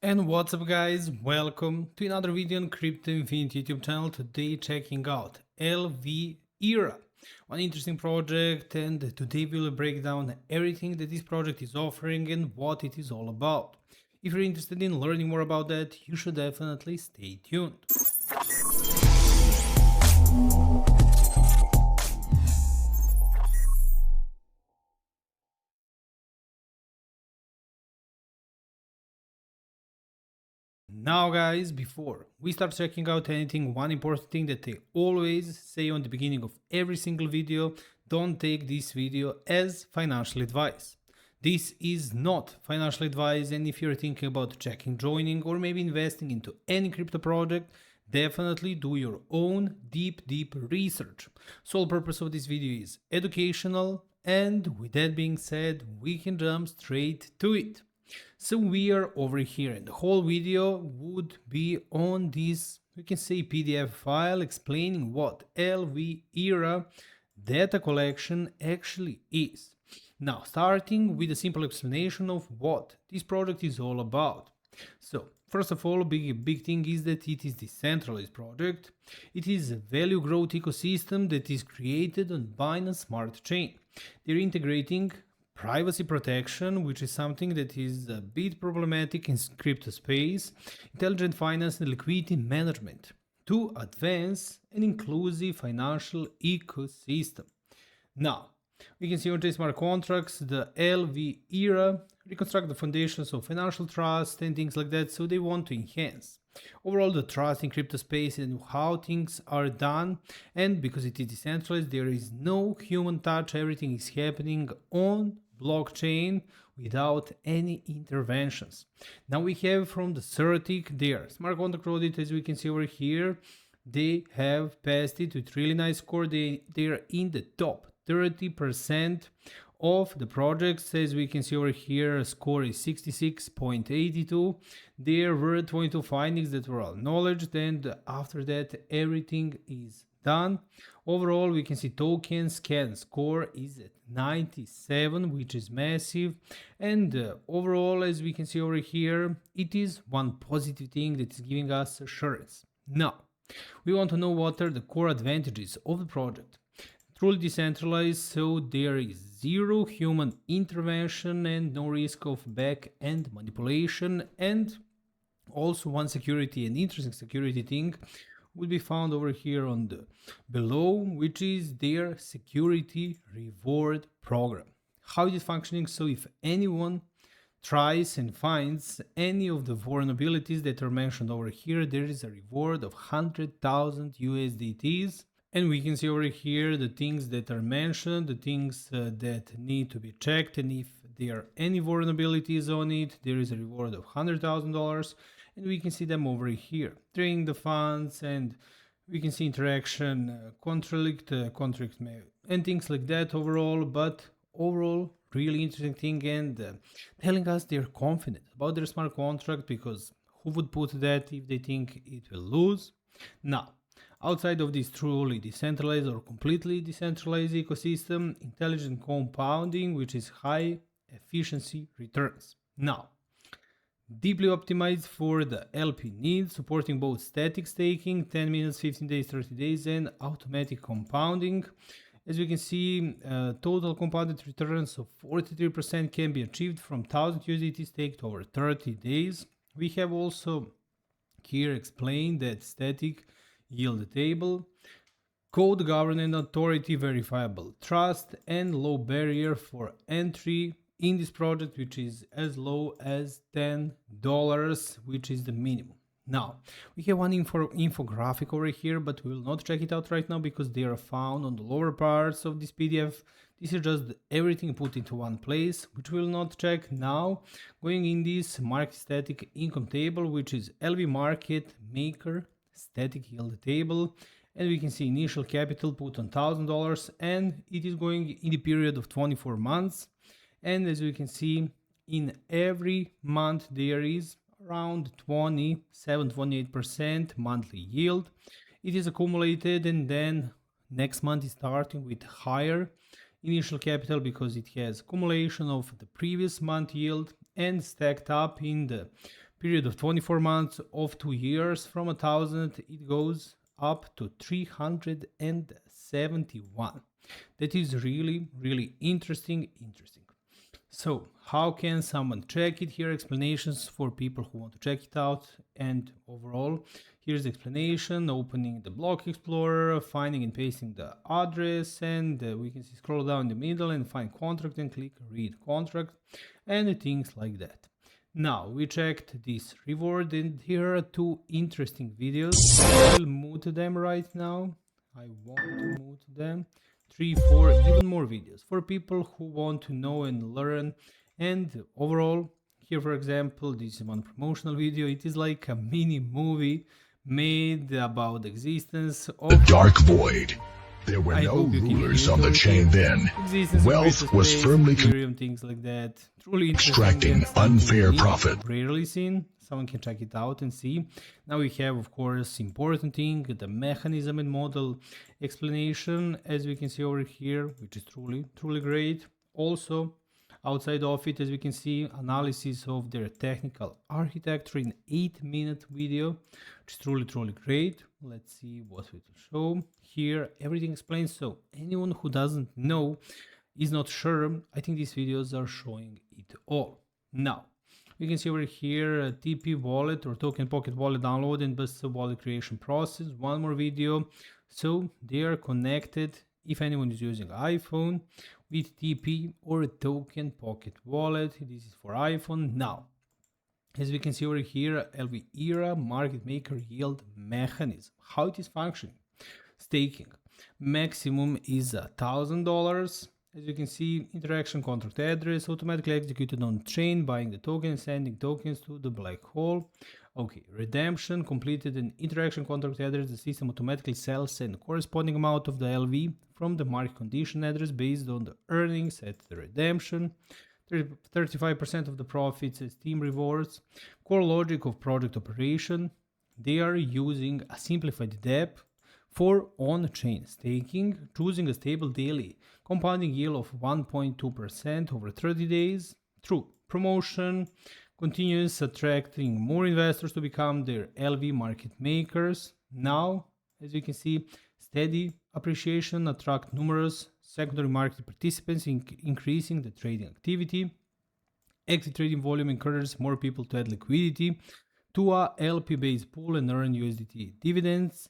And what's up guys, welcome to another video on Crypto Infinity YouTube channel. Today checking out LV Era, one interesting project, and today we will break down everything that this project is offering and what it is all about. If you're interested in learning more about that, you should definitely stay tuned. Now guys, before we start checking out anything, one important thing that I always say on the beginning of every single video: don't take this video as financial advice. This is not financial advice, and if you're thinking about checking, joining, or maybe investing into any crypto project, definitely do your own deep research. Sole purpose of this video is educational, and with that being said, we can jump straight to it. So we are over here, and the whole video would be on this, we can say, PDF file explaining what LV Era data collection actually is. Now, starting with a simple explanation of what this project is all about. So, first of all, big thing is that it is decentralized project. It is a value growth ecosystem that is created on Binance Smart Chain. They're integrating privacy protection, which is something that is a bit problematic in crypto space, intelligent finance and liquidity management to advance an inclusive financial ecosystem. Now, we can see on smart contracts, the LV Era reconstruct the foundations of financial trust and things like that, so they want to enhance overall the trust in crypto space and how things are done. And because it is decentralized, there is no human touch, everything is happening on blockchain without any interventions. Now we have from the Certic their smart contract audit, as we can see over here. They have passed it with really nice score. They're in the top 30% of the projects, as we can see over here. A score is 66.82. There were 22 findings that were acknowledged, and after that everything is done. Overall, we can see token scan score is at 97, which is massive. And overall, as we can see over here, it is one positive thing that is giving us assurance. Now, we want to know what are the core advantages of the project. Truly decentralized, so there is zero human intervention and no risk of back-end manipulation. And also one security and interesting security thing will be found over here on the below, which is their security reward program. How it is functioning: so if anyone tries and finds any of the vulnerabilities that are mentioned over here, there is a reward of 100,000 USDTs. And we can see over here the things that are mentioned, the things that need to be checked, and if there are any vulnerabilities on it, there is a reward of $100,000. And we can see them over here, draining the funds, and we can see interaction, contract, and things like that overall. But overall, really interesting thing, and telling us they're confident about their smart contract, because who would put that if they think it will lose? Now, outside of this truly decentralized or completely decentralized ecosystem, intelligent compounding, which is high efficiency returns. Now, deeply optimized for the LP needs, supporting both static staking, 10 minutes, 15 days, 30 days, and automatic compounding. As we can see, total compounded returns of 43% can be achieved from 1000 USDT staked over 30 days. We have also here explained that static yield table, code governance authority, verifiable trust, and low barrier for entry in this project, which is as low as $10, which is the minimum. Now, we have one infographic over here, but we will not check it out right now because they are found on the lower parts of this PDF. This is just everything put into one place, which we will not check now. Going in this market static income table, which is LV market maker static yield table, and we can see initial capital put on $1,000, and it is going in the period of 24 months. And as we can see, in every month there is around 27-28% monthly yield. It is accumulated, and then next month is starting with higher initial capital because it has accumulation of the previous month yield and stacked up in the period of 24 months of 2 years, from 1,000 it goes up to 371. That is really interesting. So how can someone check it? Here explanations for people who want to check it out, and overall here's the explanation: opening the block explorer, finding and pasting the address, and we can see scroll down in the middle and find contract and click read contract and things like that. Now we checked this reward, and here are two interesting videos. I will mute them right now. I want to mute them. 3, 4, even more videos for people who want to know and learn. And overall, here for example, this is one promotional video. It is like a mini movie made about the existence of the dark void. There were no rulers on the chain then. Wealth was firmly things like that. Truly extracting unfair profit. Rarely seen. Someone can check it out and see. Now we have, of course, important thing, the mechanism and model explanation, as we can see over here, which is truly great. Also, outside of it, as we can see, analysis of their technical architecture in 8-minute video, which is truly great. Let's see what we will show here. Everything explained, so anyone who doesn't know, is not sure, I think these videos are showing it all. Now we can see over here TP wallet or token pocket wallet download and best wallet creation process. One more video. So they are connected, if anyone is using iPhone, with TP or token pocket wallet. This is for iPhone. Now, as we can see over here, LV era market maker yield mechanism, how it is functioning. Staking maximum is $1,000. As you can see, interaction contract address automatically executed on chain, buying the token and sending tokens to the black hole. Okay, redemption completed an interaction contract address. The system automatically sells and corresponding amount of the LV from the market condition address based on the earnings at the redemption. 35% of the profits as team rewards. Core logic of project operation. They are using a simplified DApp for on-chain staking, choosing a stable daily compounding yield of 1.2% over 30 days through promotion, continues attracting more investors to become their LV market makers. Now, as you can see, steady appreciation attract numerous secondary market participants, increasing the trading activity. Active trading volume encourages more people to add liquidity to a LP-based pool and earn USDT dividends.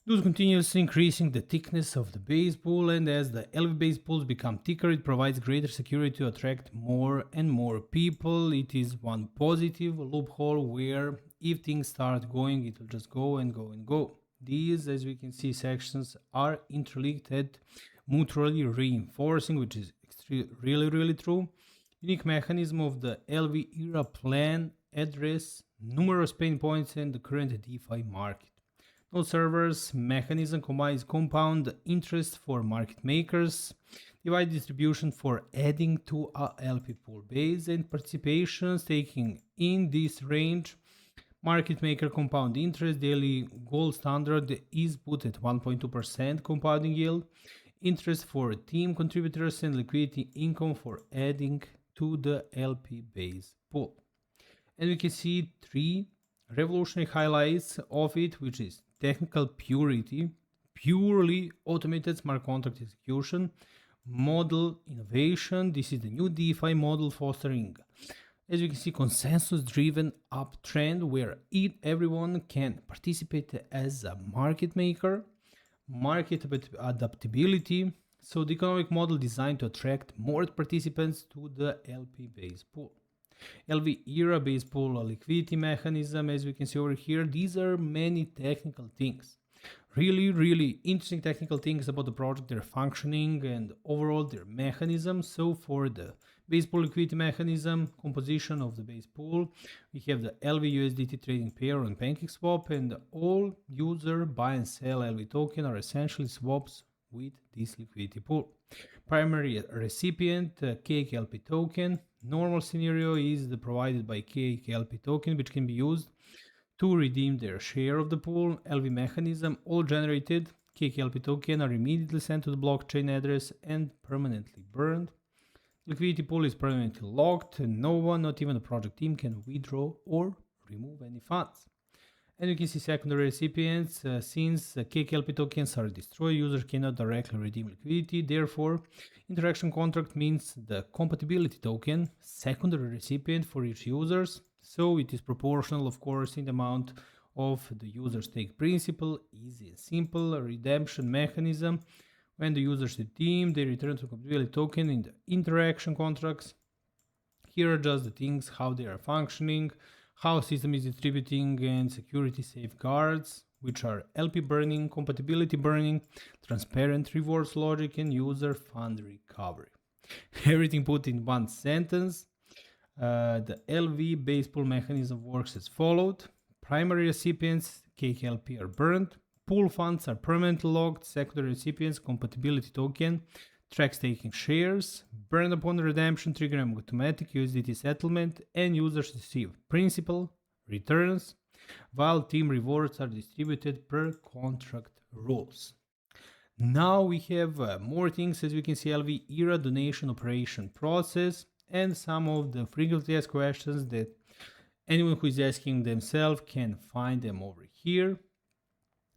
Thus continues increasing the thickness of the base pool, and as the LV base pools become thicker, it provides greater security to attract more and more people. It is one positive loophole where if things start going, it will just go and go. These, as we can see, sections are interlinked and mutually reinforcing, which is really true. Unique mechanism of the LV era plan address numerous pain points in the current DeFi market. Node servers mechanism combines compound interest for market makers, divide distribution for adding to a LP pool base, and participation staking in this range. Market maker compound interest daily gold standard is put at 1.2% compounding yield. Interest for team contributors and liquidity income for adding to the LP base pool. And we can see 3 revolutionary highlights of it, which is technical purity, purely automated smart contract execution, model innovation. This is the new DeFi model fostering, as you can see, consensus driven uptrend where everyone can participate as a market maker. Market adaptability, so the economic model designed to attract more participants to the LP base pool. LV era base pool, a liquidity mechanism, as we can see over here. These are many technical things, really interesting technical things about the project, their functioning and overall their mechanism. So for the base pool liquidity mechanism, composition of the base pool, we have the LV USDT trading pair on PancakeSwap, and all user buy and sell LV token are essentially swaps with this liquidity pool. Primary recipient KKLP token. Normal scenario is provided by KKLP token, which can be used to redeem their share of the pool. LV mechanism, all generated KKLP token are immediately sent to the blockchain address and permanently burned. Liquidity pool is permanently locked and no one, not even the project team, can withdraw or remove any funds. And you can see secondary recipients. Since KKLP tokens are destroyed, users cannot directly redeem liquidity. Therefore, interaction contract means the compatibility token, secondary recipient for each users. So it is proportional, of course, in the amount of the user stake principal. Easy and simple. A redemption mechanism. When the users redeem, they return to compatibility token in the interaction contracts. Here are just the things, how they are functioning, how system is distributing, and security safeguards, which are LP burning, compatibility burning, transparent rewards logic, and user fund recovery. Everything put in one sentence. The LV base pool mechanism works as followed. Primary recipients, KKLP, are burned. Pool funds are permanently locked. Secondary recipients, compatibility token, track staking shares, burned upon redemption, triggering automatic USDT settlement, and users receive principal returns, while team rewards are distributed per contract rules. Now we have more things, as we can see, LV era donation operation process, and some of the frequently asked questions that anyone who is asking themselves can find them over here.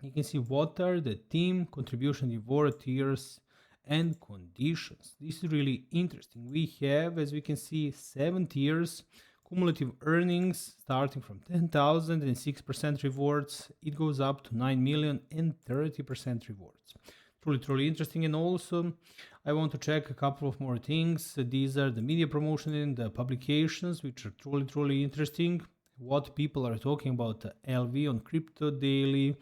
You can see what are the team contribution reward tiers and conditions. This is really interesting. We have, as we can see, 7 tiers, cumulative earnings starting from 10,000 and 6% rewards. It goes up to 9 million and 30% rewards. Truly interesting. And also I want to check a couple of more things. These are the media promotion and the publications, which are truly interesting. What people are talking about LV on Crypto Daily,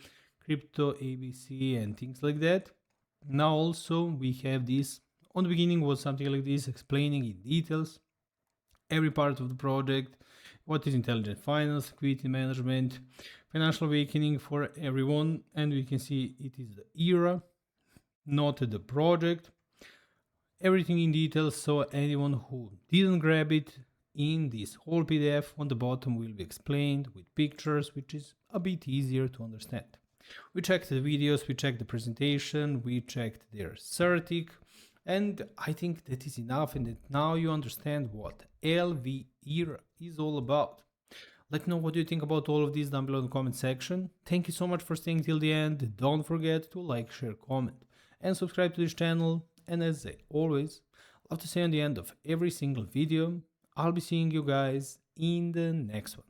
Crypto ABC, and things like that. Now also we have this. On the beginning was something like this, explaining in details every part of the project, what is intelligent finance, liquidity management, financial awakening for everyone, and we can see it is the era, not the project. Everything in detail, so anyone who didn't grab it, in this whole PDF on the bottom will be explained with pictures, which is a bit easier to understand. We checked the videos, we checked the presentation, we checked their Certic, and I think that is enough, and that now you understand what LV era is all about. Let me know what you think about all of this down below in the comment section. Thank you so much for staying till the end. Don't forget to like, share, comment, and subscribe to this channel. And as I always love to say on the end of every single video, I'll be seeing you guys in the next one.